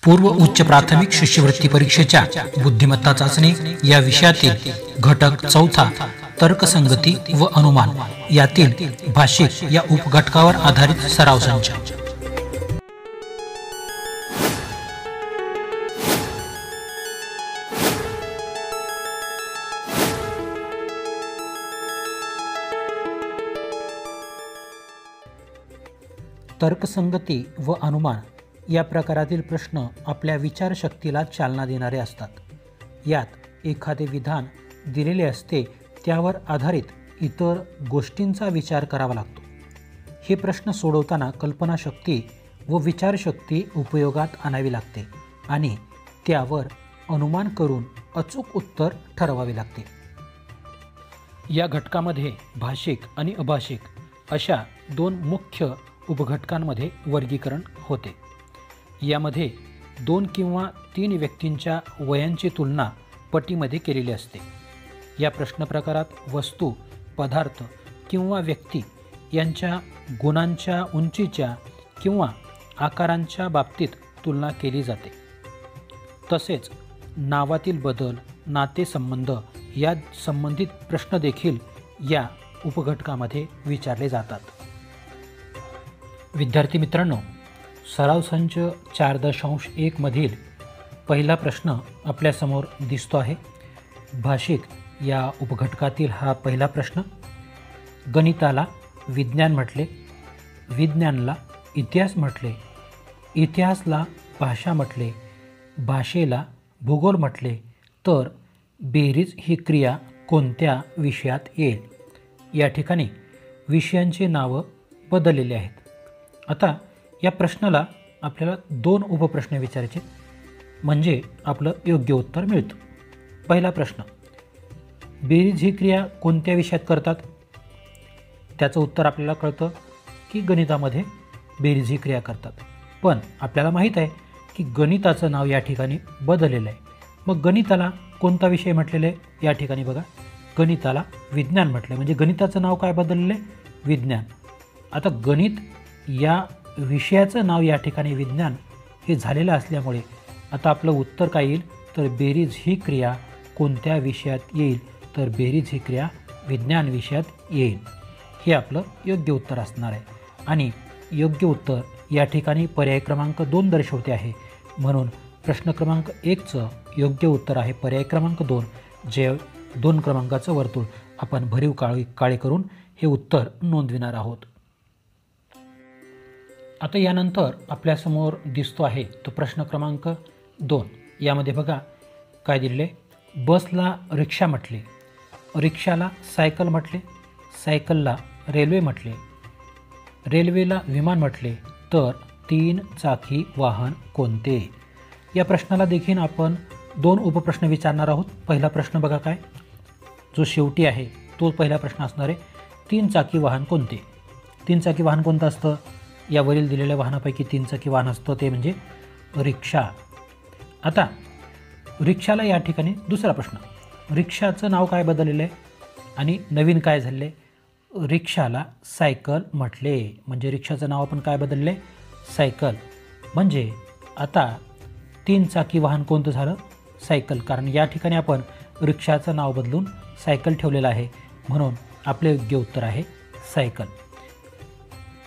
पूर्व उच्च प्राथमिक शिष्यवृत्ती परीक्षेच्या बुद्धिमत्ता चाचणी या विषयातील घटक चौथा तर्कसंगती व अनुमान यातील भाषिक या उपघटकावर आधारित सराव संच। तर्कसंगती व अनुमान या प्रकारातील प्रश्न आपल्या विचारशक्तीला चालना देणारे असतात। यात एखादे विधान दिलेले असते त्यावर आधारित इतर गोष्टींचा विचार करावा लागतो। हे प्रश्न सोडवताना कल्पनाशक्ती व विचारशक्ती उपयोगात आणावी लागते आणि त्यावर अनुमान करून अचूक उत्तर ठरवावे लागते। या घटकामध्ये भाषिक आणि अभाषिक अशा दोन मुख्य उपघटकांमध्ये वर्गीकरण होते। यामध्ये 2 किंवा 3 व्यक्तींच्या वयांची तुलना पटीमध्ये केलेली असते। या प्रश्न प्रकारात वस्तू, पदार्थ किंवा व्यक्ती यांच्या गुणांच्या उंचीच्या किंवा आकारांच्या बाबतीत तुलना केली जाते। तसेच नावातील बदल, नातेसंबंध या संबंधित प्रश्न देखील या उपघटकामध्ये विचारले जातात। विद्यार्थी मित्रांनो, सराव संच 4.1 मधील पहिला प्रश्न आपल्यासमोर दिसतो आहे। भाषिक या उपघटकातील हा पहिला प्रश्न। गणिताला विज्ञान म्हटले, विज्ञानला इतिहास म्हटले, इतिहासला भाषा म्हटले, भाषेला भूगोल म्हटले, तर बेरीज ही क्रिया कोणत्या विषयात येईल? या ठिकाणी विषयांची नावं बदललेली आहेत। आता या प्रश्नाला आपल्याला 2 उपप्रश्न विचारायचे म्हणजे आपलं योग्य उत्तर मिळतं। पहिला प्रश्न, बेरीज ही क्रिया कोणत्या विषयात करतात? त्याचं उत्तर आपल्याला कळतं की गणितामध्ये बेरीज ही क्रिया करतात। पण आपल्याला माहीत आहे की गणिताचं नाव या ठिकाणी बदललेलं आहे। मग गणिताला कोणता विषय म्हटलेलं आहे? या ठिकाणी बघा, गणिताला विज्ञान म्हटलं म्हणजे गणिताचं नाव काय बदललेलं आहे? विज्ञान। आता गणित या विषयाचं नाव या ठिकाणी विज्ञान हे झालेलं असल्यामुळे आता आपलं उत्तर काय येईल? तर बेरीज ही क्रिया कोणत्या विषयात येईल? तर बेरीज ही क्रिया विज्ञान विषयात येईल। हे आपलं योग्य उत्तर असणार आहे आणि योग्य उत्तर या ठिकाणी पर्याय क्रमांक 2 दर्शवते आहे। म्हणून प्रश्न क्रमांक 1चं योग्य उत्तर आहे पर्याय क्रमांक 2, जे 2 क्रमांकाचं वर्तुळ आपण भरीव काळे करून हे उत्तर नोंदविणार आहोत। आता यानंतर आपल्यासमोर दिसतो आहे तो प्रश्न क्रमांक 2। यामध्ये बघा काय दिलेले, बसला रिक्षा म्हटले, रिक्षाला सायकल म्हटले, सायकलला रेल्वे म्हटले, रेल्वेला विमान म्हटले, तर 3 चाकी वाहन कोणते? या प्रश्नाला देखील आपण 2 उपप्रश्न विचारणार आहोत। पहिला प्रश्न बघा काय, जो शेवटी आहे तो पहिला प्रश्न असणार आहे, 3 चाकी वाहन कोणते? 3 चाकी वाहन कोणतं असतं? यावरील दिलेल्या वाहनापैकी 3 चाकी वाहन असतं ते म्हणजे रिक्षा। आता रिक्षाला या ठिकाणी दुसरा प्रश्न, रिक्षाचं नाव काय बदललेलं आहे आणि नवीन काय झाले? रिक्षाला सायकल म्हटले म्हणजे रिक्षाचं नाव आपण काय बदलले? सायकल। म्हणजे आता 3 चाकी वाहन कोणतं झालं? सायकल। कारण या ठिकाणी आपण रिक्षाचं नाव बदलून सायकल ठेवलेलं आहे म्हणून आपले योग्य उत्तर आहे सायकल।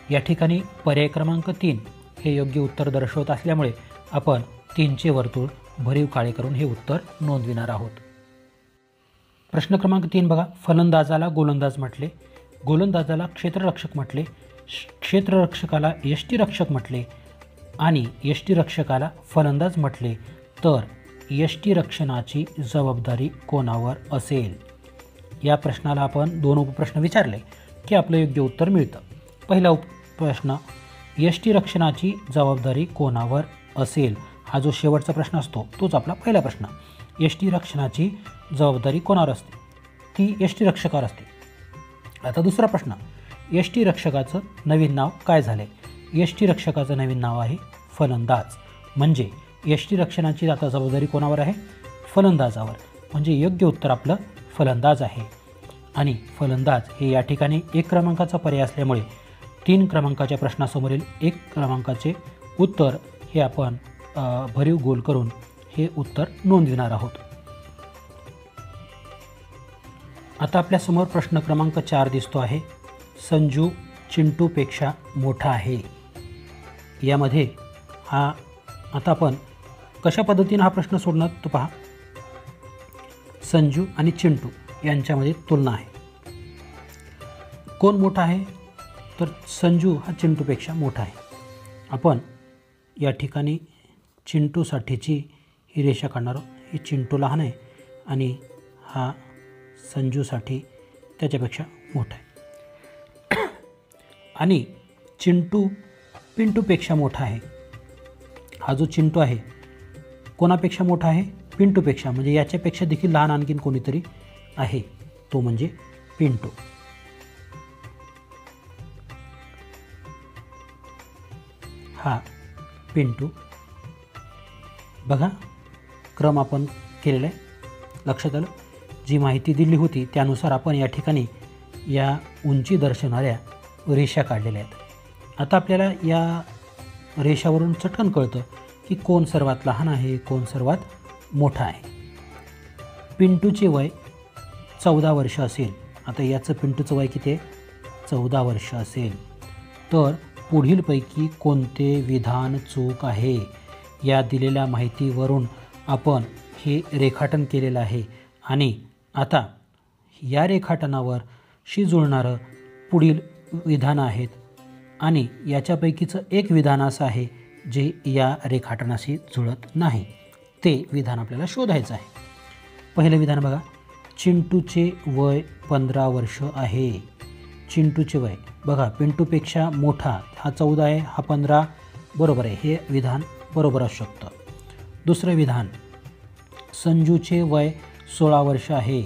या ठिकाणी पर्याय क्रमांक 3 हे योग्य उत्तर दर्शवत असल्यामुळे आपण 3चे वर्तुळ भरीव काळे करून हे उत्तर नोंदविणार आहोत। प्रश्न क्रमांक 3 बघा, फलंदाजाला गोलंदाज म्हटले, गोलंदाजाला क्षेत्ररक्षक म्हटले, क्षेत्ररक्षकाला यष्टिरक्षक म्हटले आणि यष्टिरक्षकाला फलंदाज म्हटले, तर यष्टिरक्षणाची जबाबदारी कोणावर असेल? या प्रश्नाला आपण 2 उपप्रश्न विचारले की आपलं योग्य उत्तर मिळतं। पहिला प्रश्न, यष्टिरक्षणाची जबाबदारी कोणावर असेल? हा जो शेवटचा प्रश्न असतो तोच आपला पहिला प्रश्न। यष्टिरक्षणाची जबाबदारी कोणावर असते? ती यष्टिरक्षकावर असते। आता दुसरा प्रश्न, यष्टिरक्षकाचं नवीन नाव काय झाले? यष्टिरक्षकाचं नवीन नाव आहे फलंदाज। म्हणजे यष्टिरक्षणाची आता जबाबदारी कोणावर आहे? फलंदाजावर। म्हणजे योग्य उत्तर आपलं फलंदाज आहे आणि फलंदाज हे या ठिकाणी 1 क्रमांकाचा पर्याय असल्यामुळे 3 क्रमांकाच्या प्रश्नासमोरील 1 क्रमांकाचे उत्तर हे आपण भरीव गोल करून हे उत्तर नोंदविणार आहोत. आता आपल्यासमोर प्रश्न क्रमांक 4 दिसतो आहे. संजू चिंटूपेक्षा मोठा आहे. यामध्ये आता आपण कशा पद्धतीने हा प्रश्न सोडणार तो पहा. संजू आणि चिंटू यांच्यामध्ये तुलना आहे. कोण मोठा आहे तर संजू हा चिंटूपेक्षा मोठा आहे. आपण या ठिकाणी चिंटूसाठीची ही रेषा काढणार आहोत. ही चिंटू लहान आहे आणि हा संजूसाठी त्याच्यापेक्षा मोठा आहे. आणि चिंटू पिंटूपेक्षा मोठा आहे. हा जो चिंटू आहे कोणापेक्षा मोठा आहे? पिंटूपेक्षा. म्हणजे याच्यापेक्षा देखील लहान आणखीन कोणीतरी आहे, तो म्हणजे पिंटू. हा पिंटू. बघा क्रम आपण केलेला आहे, लक्षात आलं. जी माहिती दिली होती त्यानुसार आपण या ठिकाणी या उंची दर्शवणाऱ्या रेषा काढलेल्या आहेत. आता आपल्याला या रेषावरून चटकन कळतं की कोण सर्वात लहान आहे, कोण सर्वात मोठा आहे. पिंटूचे वय 14 वर्ष असेल. आता याचं पिंटूचं वय किती आहे? 14 वर्ष असेल. तर पुढीलपैकी कोणते विधान चूक आहे? या दिलेल्या माहितीवरून आपण हे रेखाटन केलेलं आहे आणि आता या रेखाटनावर शी जुळणारं पुढील विधानं आहेत आणि याच्यापैकीचं एक विधान असं आहे जे या रेखाटनाशी जुळत नाही. ते विधान आपल्याला शोधायचं आहे. पहिलं विधान बघा. चिंटूचे वय 15 वर्ष आहे. चिंटूचे वय बघा पिंटूपेक्षा मोठा, हा 14 आहे, हा 15, बरोबर आहे. हे विधान बरोबर असू शकतं. दुसरं विधान. संजूचे वय 16 वर्ष आहे.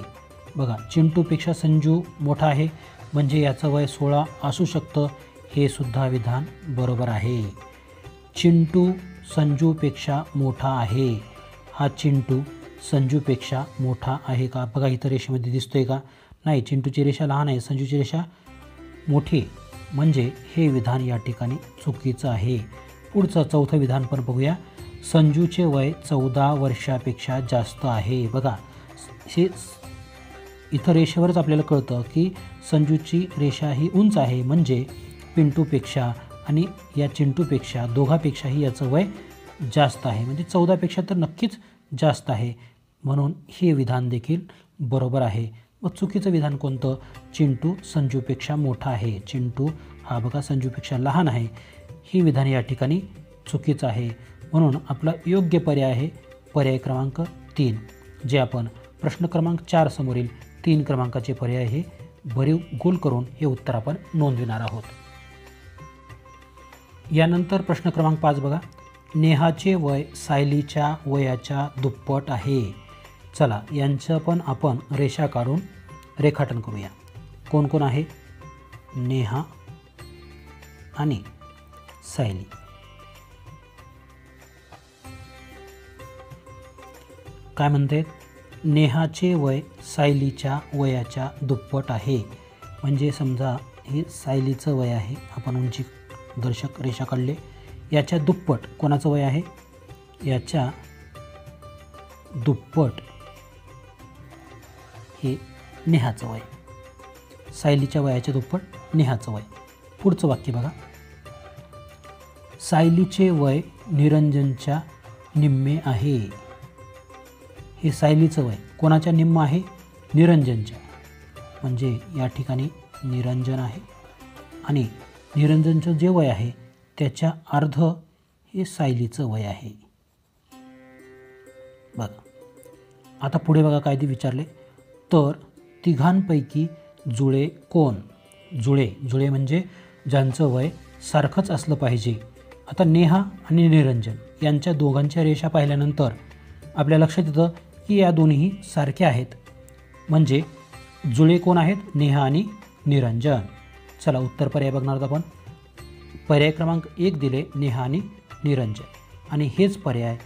बघा चिंटूपेक्षा संजू मोठा आहे म्हणजे याचं वय 16 असू शकतं. हे सुद्धा विधान बरोबर आहे. चिंटू संजूपेक्षा मोठा आहे. हा चिंटू संजूपेक्षा मोठा आहे का? बघा इथं रेषेमध्ये दिसतोय का? नाही. चिंटूची रेषा लहान आहे, संजूची रेषा मोठी आहे. म्हणजे हे विधान या ठिकाणी चुकीचं आहे. पुढचं चौथं विधान पण बघूया. संजूचे वय 14 वर्षापेक्षा जास्त आहे. बघा हे इथं रेषेवरच आपल्याला कळतं की संजूची रेषा ही उंच आहे म्हणजे पिंटूपेक्षा आणि या चिंटूपेक्षा दोघापेक्षाही याचं वय जास्त आहे. म्हणजे 14पेक्षा तर नक्कीच जास्त आहे. म्हणून हे विधान देखील बरोबर आहे. व चुकीचं विधान कोणतं? चिंटू संजूपेक्षा मोठा आहे. चिंटू हा बघा संजूपेक्षा लहान आहे. हे विधान या ठिकाणी चुकीचं आहे. म्हणून आपला योग्य पर्याय आहे पर्याय क्रमांक 3, जे आपण प्रश्न क्रमांक 4 समोरील 3 क्रमांकाचे पर्याय हे भरीव गोल करून हे उत्तर आपण नोंदविणार आहोत. यानंतर प्रश्न क्रमांक 5 बघा. नेहाचे वय सायलीच्या वयाच्या दुप्पट आहे. चला यांचं पण आपण रेषा काढून रेखाटन करूया. कोण कोण आहे? नेहा आणि सायली. काय म्हणते? नेहाचे वय सायलीच्या वयाच्या दुप्पट आहे. म्हणजे समजा हे सायलीचं वय आहे, आपण उंची दर्शक रेषा काढले. याच्या दुप्पट कोणाचं वय आहे? याच्या दुप्पट हे नेहाचं वय. सायलीच्या वयाच्या दुप्पट नेहाचं वय. पुढचं वाक्य बघा. सायलीचे वय निरंजनच्या निम्मे आहे. हे सायलीचं वय कोणाच्या निम्म आहे? निरंजनच्या. म्हणजे या ठिकाणी निरंजन आहे आणि निरंजनचं जे वय आहे त्याच्या अर्ध हे सायलीचं वय आहे. बघा आता पुढे बघा काय ते विचारले. तर तिघांपैकी जुळे कोण? जुळे म्हणजे ज्यांचं वय सारखंच असलं पाहिजे. आता नेहा आणि निरंजन यांच्या दोघांच्या रेषा पाहिल्यानंतर आपल्या लक्षात येतं की या दोन्ही सारख्या आहेत. म्हणजे जुळे कोण आहेत? नेहा आणि निरंजन. चला उत्तर पर्याय बघणार आहोत आपण. पर्याय क्रमांक 1 दिले नेहा आणि निरंजन आणि हेच पर्याय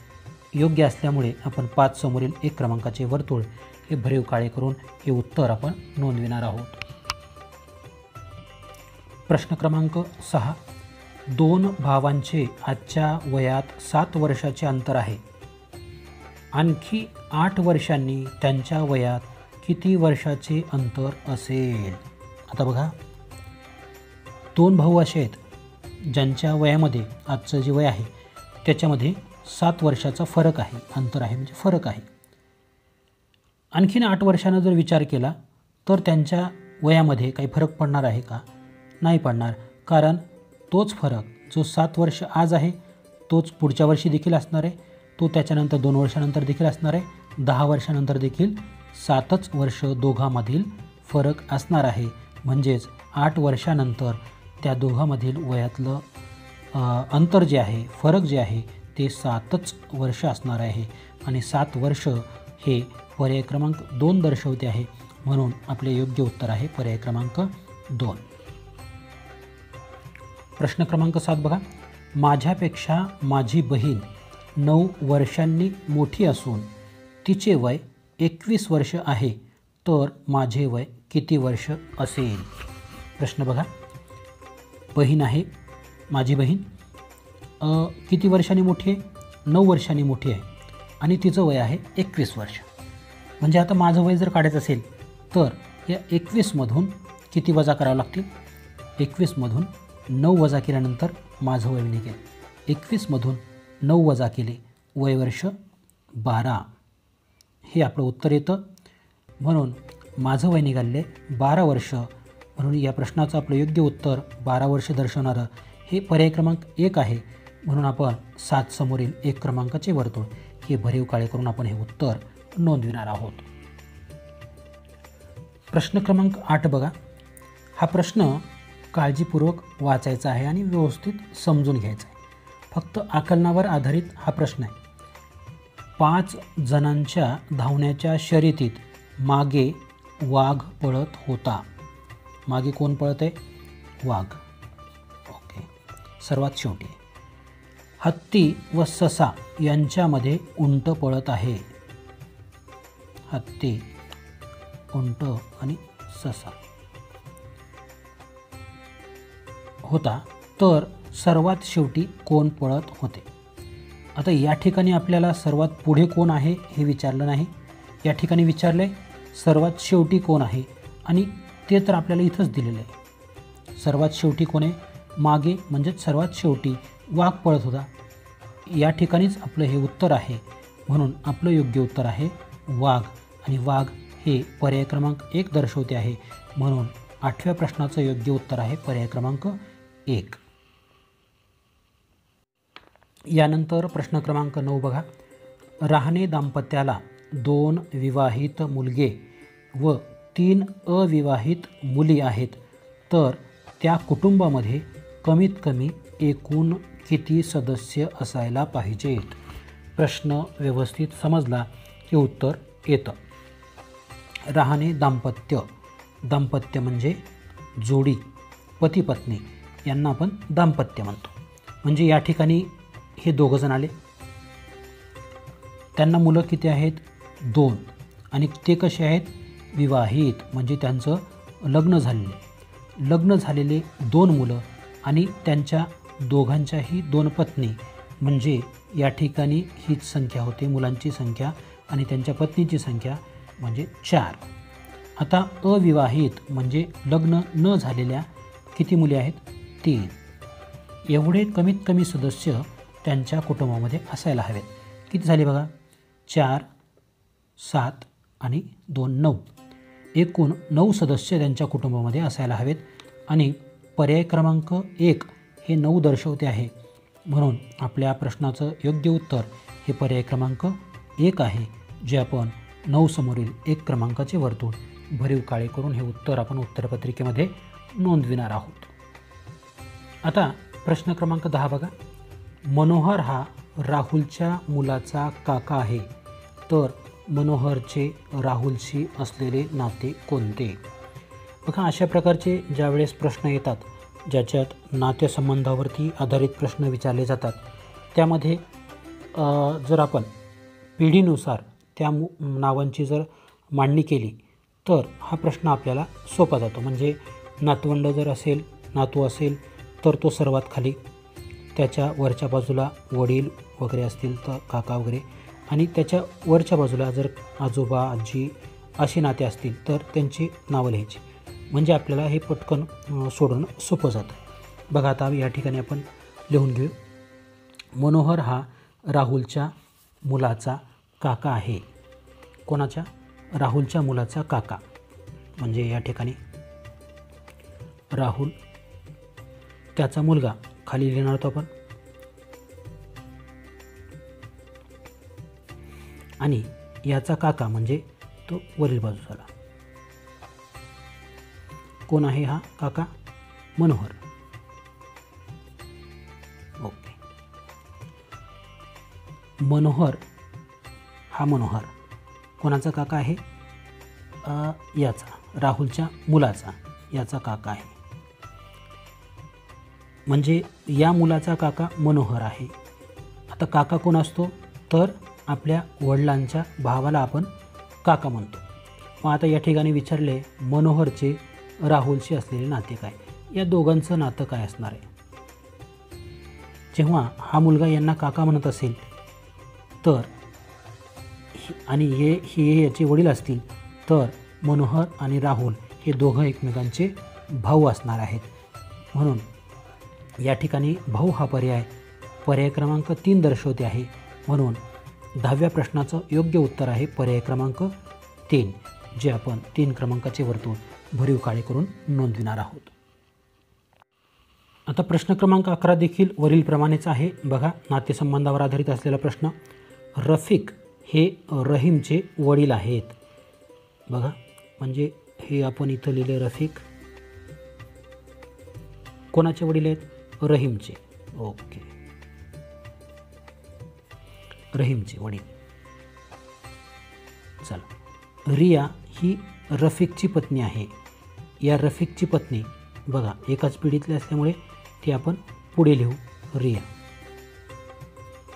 योग्य असल्यामुळे आपण 5 समोरील 1 क्रमांकाचे वर्तुळ हे भरीव काळे करून हे उत्तर आपण नोंदविणार आहोत. प्रश्न क्रमांक 6. 2 भावांचे आजच्या वयात 7 वर्षाचे अंतर आहे. आणखी 8 वर्षांनी त्यांच्या वयात किती वर्षाचे अंतर असेल? आता बघा, 2 भाऊ असे आहेत ज्यांच्या वयामध्ये आजचं जे वय आहे त्याच्यामध्ये 7 वर्षाचा फरक आहे, अंतर आहे म्हणजे फरक आहे. आणखीन 8 वर्षांना जर विचार केला तर त्यांच्या वयामध्ये काही फरक पडणार आहे का? नाही पडणार, कारण तोच फरक जो 7 वर्ष आज आहे तोच पुढच्या वर्षी देखील असणार आहे, तो त्याच्यानंतर 2 वर्षानंतर देखील असणार आहे, 10 वर्षानंतर देखील 7च वर्ष दोघांमधील फरक असणार आहे. म्हणजेच 8 वर्षानंतर त्या दोघांमधील वयातलं अंतर जे आहे, फरक जे आहे ते 7च वर्ष असणार आहे. आणि 7 वर्ष हे पर्याय क्रमांक 2 दर्शवते आहे. म्हणून आपले योग्य उत्तर आहे पर्याय क्रमांक 2. प्रश्न क्रमांक 7 बघा. माझ्यापेक्षा माझी बहीण 9 वर्षांनी मोठी असून तिचे वय 21 वर्ष आहे, तर माझे वय किती वर्ष असेल? प्रश्न बघा. बहीण आहे, माझी बहीण किती वर्षांनी मोठी आहे? 9 वर्षांनी मोठी आहे आणि तिचं वय आहे 21 वर्ष. म्हणजे आता माझं वय जर काढायचं असेल तर या 21मधून किती वजा करावं लागतील? 21मधून 9 वजा केल्यानंतर माझं वय निघेल. 21मधून 9 वजा केले, वय वर्ष 12, हे आपलं उत्तर येतं. म्हणून माझं वय निघाले 12 वर्ष. म्हणून या प्रश्नाचं आपलं योग्य उत्तर 12 वर्ष दर्शवणारं हे पर्याय क्रमांक 1 आहे. म्हणून आपण 7 समोरील 1 क्रमांकाचे वर्तुळ हे भरीव काळे करून आपण हे उत्तर नोंदविणार आहोत. प्रश्न क्रमांक 8 बघा. हा प्रश्न काळजीपूर्वक वाचायचा आहे आणि व्यवस्थित समजून घ्यायचा आहे. फक्त आकलनावर आधारित हा प्रश्न आहे. 5 जणांच्या धावण्याच्या शर्यतीत मागे वाघ पळत होता. मागे कोण पळत आहे? वाघ. ओके, सर्वात शेवटी हत्ती व ससा यांच्यामध्ये उंट पळत आहे. हत्ती, उंट आणि ससा होता, तर सर्वात शेवटी कोण पळत होते? आता या ठिकाणी आपल्याला सर्वात पुढे कोण आहे हे विचारलं नाही. या ठिकाणी विचारलं आहे सर्वात शेवटी कोण आहे, आणि ते तर आपल्याला इथंच दिलेलं आहे. सर्वात शेवटी कोण आहे? मागे म्हणजेच सर्वात शेवटी वाघ पळत होता. या ठिकाणीच आपलं हे उत्तर आहे. म्हणून आपलं योग्य उत्तर आहे वाघ. आणि वाघ हे पर्याय क्रमांक 1 दर्शवते आहे. म्हणून 8व्या प्रश्नाचं योग्य उत्तर आहे पर्याय क्रमांक 1. यानंतर प्रश्न क्रमांक 9 बघा. राहणे दाम्पत्याला 2 विवाहित मुलगे व 3 अविवाहित मुली आहेत, तर त्या कुटुंबामध्ये कमीत कमी एकूण किती सदस्य असायला पाहिजेत? प्रश्न व्यवस्थित समजला की उत्तर येतं. राहणे दाम्पत्य, दाम्पत्य म्हणजे जोडी, पती पत्नी यांना आपण दाम्पत्य म्हणतो. म्हणजे या ठिकाणी हे 2 जण आले, त्यांना मुलं किती आहेत? 2. आणि ते कसे आहेत? विवाहित, म्हणजे त्यांचं लग्न झालेले 2 मुलं आणि त्यांच्या दोघांच्याही 2 पत्नी, म्हणजे या ठिकाणी हीच संख्या होते मुलांची संख्या आणि त्यांच्या पत्नीची संख्या म्हणजे 4. आता अविवाहित म्हणजे लग्न न झालेल्या किती मुली आहेत? 3. एवढे कमीत कमी सदस्य त्यांच्या कुटुंबामध्ये असायला हवेत. किती झाले बघा? 4, 7 आणि 2, 9. एकूण 9 सदस्य त्यांच्या कुटुंबामध्ये असायला हवेत. आणि पर्याय क्रमांक 1 हे 9 दर्शवते आहे. म्हणून आपल्या प्रश्नाचं योग्य उत्तर हे पर्याय क्रमांक 1 आहे, जे आपण 9 समोरील 1 क्रमांकाचे वर्तुळ भरीव काळे करून हे उत्तर आपण उत्तरपत्रिकेमध्ये नोंदविणार आहोत. आता प्रश्न क्रमांक 10 बघा. मनोहर हा राहुलच्या मुलाचा काका आहे, तर मनोहरचे राहुलशी असलेले नाते कोणते? बघा, अशा प्रकारचे ज्यावेळेस प्रश्न येतात ज्याच्यात नातेसंबंधावरती आधारित प्रश्न विचारले जातात, त्यामध्ये जर आपण पिढीनुसार त्या नावांची जर मांडणी केली तर हा प्रश्न आपल्याला सोपा जातो. म्हणजे नातवंड जर असेल, नातू असेल, तर तो सर्वात खाली, त्याच्या वरच्या बाजूला वडील वगैरे असतील तर काका वगैरे, आणि त्याच्या वरच्या बाजूला जर आजोबा आजी असे नाते असतील तर त्यांची नावं लिहायची. म्हणजे आपल्याला हे पटकन सोडवणं सोपं जातं. बघा आता या ठिकाणी आपण लिहून घेऊ. मनोहर हा राहुलच्या मुलाचा काका आहे. कोणाच्या? राहुलच्या मुलाचा काका. म्हणजे या ठिकाणी राहुल त्याचा मुलगा खाली लिहिणार होतो आपण, आणि याचा काका म्हणजे तो वरील बाजू झाला. कोण आहे हा काका? मनोहर. ओके. मनोहर हा मनोहर कोणाचा काका आहे? याचा, राहुलच्या मुलाचा, याचा काका आहे. म्हणजे या मुलाचा काका मनोहर आहे. आता काका कोण असतो? तर आपल्या वडिलांच्या भावाला आपण काका म्हणतो. मग आता या ठिकाणी विचारले मनोहरचे राहुलशी असलेले नाते काय? या दोघांचं नातं काय असणार आहे? जेव्हा हा मुलगा यांना काका म्हणत असेल तर, आणि हे याचे वडील असतील तर मनोहर आणि राहुल हे दोघं एकमेकांचे भाऊ असणार आहेत. म्हणून या ठिकाणी भाऊ हा पर्याय क्रमांक 3 दर्शवते आहे. म्हणून 10व्या प्रश्नाचं योग्य उत्तर आहे पर्याय क्रमांक 3, जे आपण 3 क्रमांकाचे वर्तुळ भरीव काळे करून नोंदविणार आहोत. आता प्रश्न क्रमांक 11 देखील वरीलप्रमाणेच आहे. बघा, नातेसंबंधावर आधारित असलेला प्रश्न. रफिक हे रहीमचे वडील आहेत. बघा, म्हणजे हे आपण इथं लिहिले रफिक कोणाचे वडील आहेत? रहीमचे. ओके, रहीमचे वडील. चला, रिया ही रफिकची पत्नी आहे. या रफिकची पत्नी बघा एकाच पिढीतली असल्यामुळे ती आपण पुढे लिहू, रिया.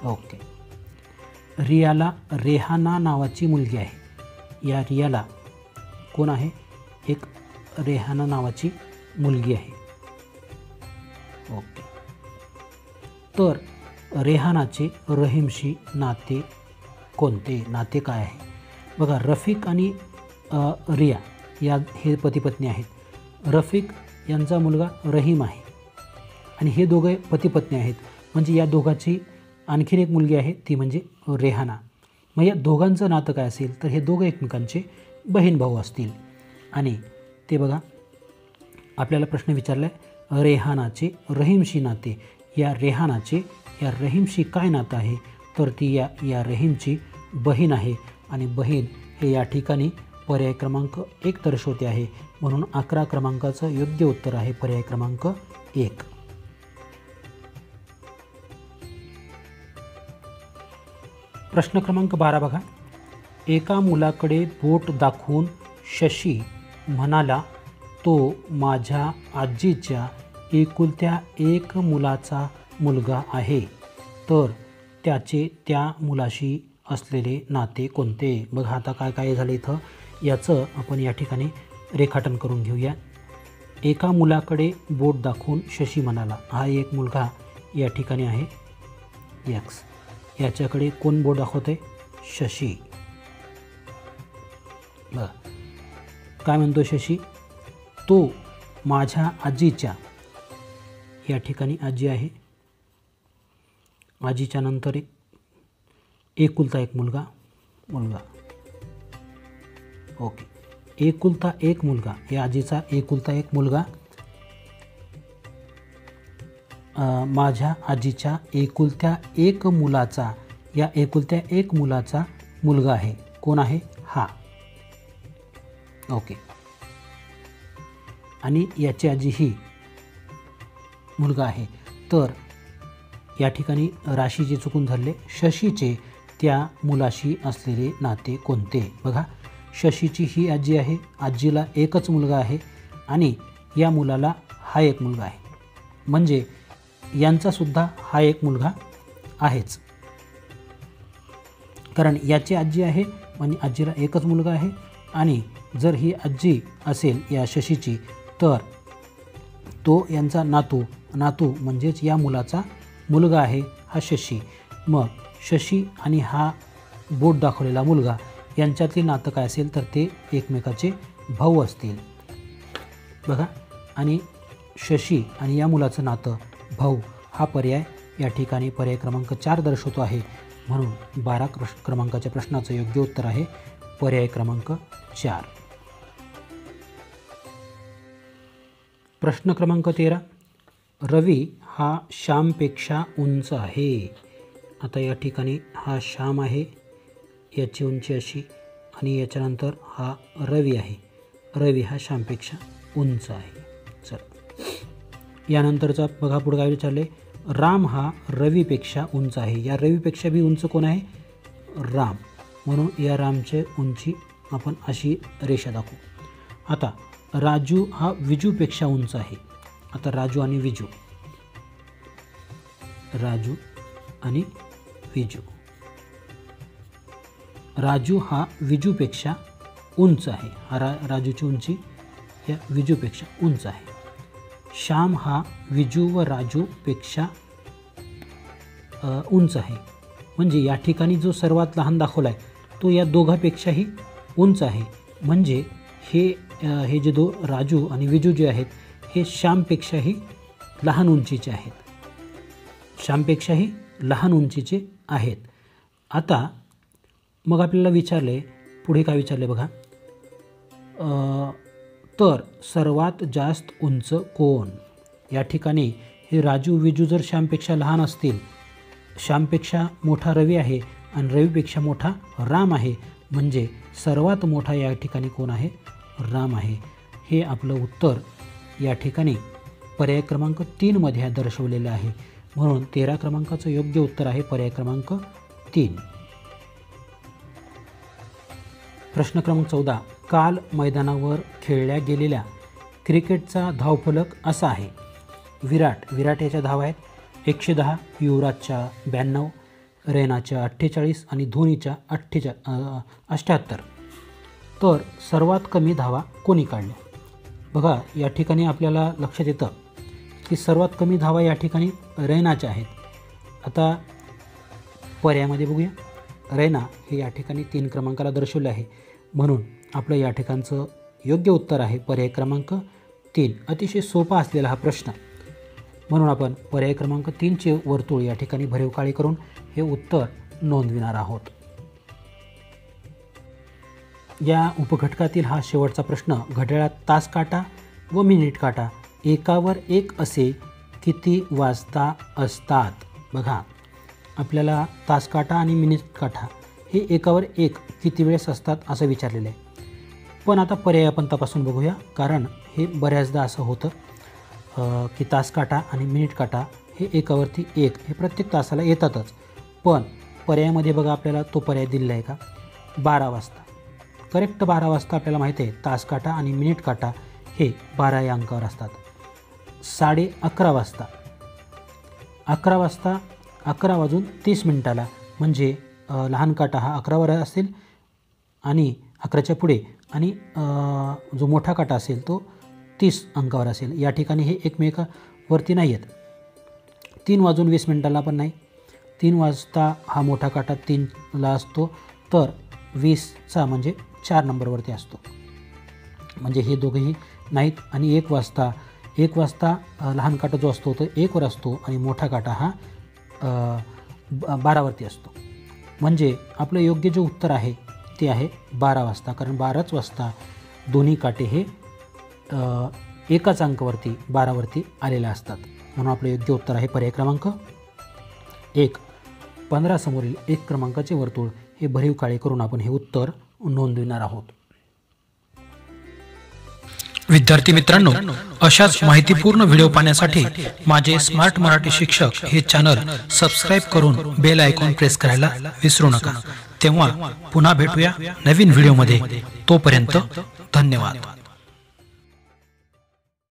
ओके. रियाला रेहाना नावाची मुलगी आहे. या रियाला कोण आहे? एक रेहाना नावाची मुलगी आहे. ओके. तर रेहानाचे रहीमशी नाते कोणते? नाते काय आहे? बघा, रफिक आणि रिया या हे पती पत्नी आहेत. रफिक यांचा मुलगा रहीम आहे आणि हे दोघे पती पत्नी आहेत. म्हणजे या दोघांची आणखीन एक मुलगी आहे, ती म्हणजे रेहाना. मग या दोघांचं नातं काय असेल? तर हे दोघं एकमेकांचे बहीण भाऊ असतील. आणि ते बघा, आपल्याला प्रश्न विचारला आहे रेहानाचे रहीमशी नाते. या रेहानाचे या रहीमशी काय नातं आहे? तर ती या रहीमची बहीण आहे. आणि बहीण हे या ठिकाणी पर्याय क्रमांक 1 दर्शवते आहे. म्हणून 11 क्रमांकाचं योग्य उत्तर आहे पर्याय क्रमांक 1. प्रश्न क्रमांक 12 बघा. एका मुलाकडे बोट दाखवून शशी म्हणाला, तो माझ्या आजीच्या एकुलत्या एक मुलाचा मुलगा आहे. तर त्याचे त्या मुलाशी असलेले नाते कोणते? बघा, आता काय झालं इथं, याचं आपण या ठिकाणी रेखाटन करून घेऊया. एका मुलाकडे बोट दाखवून शशी म्हणाला. हा एक मुलगा या ठिकाणी आहे एक्स. याच्याकडे कोण बोट दाखवते? शशी. बघा, काय म्हणतो शशी? तो माझ्या आजीच्या, या ठिकाणी आजी आहे, आजीच्या नंतर एकुलता एक मुलगा. ओके. एकुलता एक मुलगा, या आजीचा एकुलता एक मुलगा माझ्या आजीच्या एकुलत्या एक मुलाचा, या एकुलत्या एक मुलाचा मुलगा आहे. कोण आहे? हा. ओके. आणि याची आजी ही मुलगा आहे. तर या ठिकाणी राशीचे चुकून धरले. शशीचे त्या मुलाशी असलेले नाते कोणते? बघा, शशीची ही आजी आहे, आजीला एकच मुलगा आहे आणि या मुलाला हा एक मुलगा आहे. म्हणजे यांचासुद्धा हा एक मुलगा आहेच, कारण याची आजी आहे आणि आजीला एकच मुलगा आहे. आणि जर ही आजी असेल या शशीची, तर तो यांचा नातू म्हणजेच या मुलाचा मुलगा आहे हा शशी, मग शशी आणि हा बोट दाखवलेला मुलगा यांच्यातील नातं काय असेल तर ते एकमेकाचे भाऊ असतील बघा. आणि शशी आणि या मुलाचं नातं भाऊ हा पर्याय या ठिकाणी पर्याय क्रमांक 4 दर्शवतो आहे. म्हणून 12 क्रमांकाच्या प्रश्नाचं योग्य उत्तर आहे पर्याय क्रमांक 4. प्रश्न क्रमांक 13. रवी हा श्यामपेक्षा उंच आहे. आता या ठिकाणी हा श्याम आहे, याची उंची अशी, आणि याच्यानंतर हा रवी आहे. रवी हा श्यामपेक्षा उंच आहे. चल यानंतरचा बघा पुढे काय विचारले. राम हा रवीपेक्षा उंच आहे. या रवीपेक्षा बी उंच कोण आहे? राम. म्हणून या रामचे उंची आपण अशी रेषा दाखवू. आता राजू हा विजूपेक्षा उंच आहे. आता राजू आणि विजू, राजू आणि विजू. राजू हा विजूपेक्षा उंच आहे. हा राजूची उंची या विजूपेक्षा उंच आहे. श्याम हा विजू व राजूपेक्षा उंच आहे. म्हणजे या ठिकाणी जो सर्वात लहान दाखवला आहे तो या दोघांपेक्षाही उंच आहे. म्हणजे हे जे राजू आणि विजू जे आहेत हे श्यामपेक्षाही लहान उंचीचे आहेत. श्यामपेक्षाही लहान उंचीचे आहेत. आता मग आपल्याला विचारले, पुढे काय विचारले बघा. तर सर्वात जास्त उंच कोण? या ठिकाणी हे राजू विजू जर श्यामपेक्षा लहान असतील, श्यामपेक्षा मोठा रवी आहे आणि रवीपेक्षा मोठा राम आहे, म्हणजे सर्वात मोठा या ठिकाणी कोण आहे? राम आहे. हे आपलं उत्तर या ठिकाणी पर्याय क्रमांक 3 मध्ये दर्शवलेलं आहे. म्हणून 13 क्रमांकाचं योग्य उत्तर आहे पर्याय क्रमांक 3. प्रश्न क्रमांक 14. काल मैदानावर खेळल्या गेलेल्या क्रिकेटचा धावफलक असा आहे. विराट याच्या धावा आहेत 110, युवराजच्या 92, रैनाच्या 48 आणि धोनीच्या 78. तर सर्वात कमी धावा कोणी काढल्या? बघा या ठिकाणी आपल्याला लक्षात येतं की सर्वात कमी धावा या ठिकाणी रैनाच्या आहेत. आता पर्यायामध्ये बघूया. रैना हे या ठिकाणी 3 क्रमांकाला दर्शवले आहे. म्हणून आपलं या ठिकाणचं योग्य उत्तर आहे पर्याय क्रमांक 3. अतिशय सोपा असलेला हा प्रश्न. म्हणून आपण पर्याय क्रमांक 3चे वर्तुळ या ठिकाणी भरीव काळी करून हे उत्तर नोंदविणार आहोत. या उपघटकातील हा शेवटचा प्रश्न. घड्याळात तास काटा व मिनिट काटा एकावर एक असे किती वाजता असतात? बघा आपल्याला तास काटा आणि मिनिट काटा हे एकावर एक किती वेळेस असतात असं विचारलेलं आहे. पण आता पर्याय आपण तपासून बघूया, कारण हे बऱ्याचदा असं होतं की तास काटा आणि मिनिट काटा हे एकावरती एक हे प्रत्येक तासाला येतातच. पण पर्यायामध्ये बघा आपल्याला तो पर्याय दिलेला आहे का? 12 वाजता. करेक्ट 12 वाजता आपल्याला माहिती आहे तास काटा आणि मिनिट काटा हे 12 या अंकावर असतात. 11:30 वाजता, 11 वाजता 11:30 म्हणजे लहान काटा हा 11वर असेल आणि 11च्या पुढे, आणि जो मोठा काटा असेल तो 30 अंकावर असेल. या ठिकाणी हे एकमेकावरती नाही आहेत. 3:20 पण नाही. 3 वाजता हा मोठा काटा 3ला असतो, तर 20चा म्हणजे 4 नंबरवरती असतो. म्हणजे हे दोघेही नाहीत. आणि 1 वाजता लहान काटा जो असतो तो 1वर असतो आणि मोठा काटा हा 12वरती असतो. म्हणजे आपलं योग्य जे उत्तर आहे ते आहे 12 वाजता. कारण 12च वाजता दोन्ही काटे हे एकाच अंकावरती 12वरती आलेले असतात. म्हणून आपलं योग्य उत्तर आहे पर्याय क्रमांक 1. 15 समोरील 1 क्रमांकाचे वर्तुळ हे भरीव काळे करून आपण हे उत्तर नोंदविणार आहोत. विद्यार्थी मित्रांनो, अशाच माहितीपूर्ण व्हिडिओ पाहण्यासाठी माझे स्मार्ट मराठी शिक्षक हे चॅनल सबस्क्राईब करून बेल आयकॉन प्रेस करायला विसरू नका. तेव्हा पुन्हा भेटूया नवीन व्हिडिओमध्ये. तोपर्यंत धन्यवाद.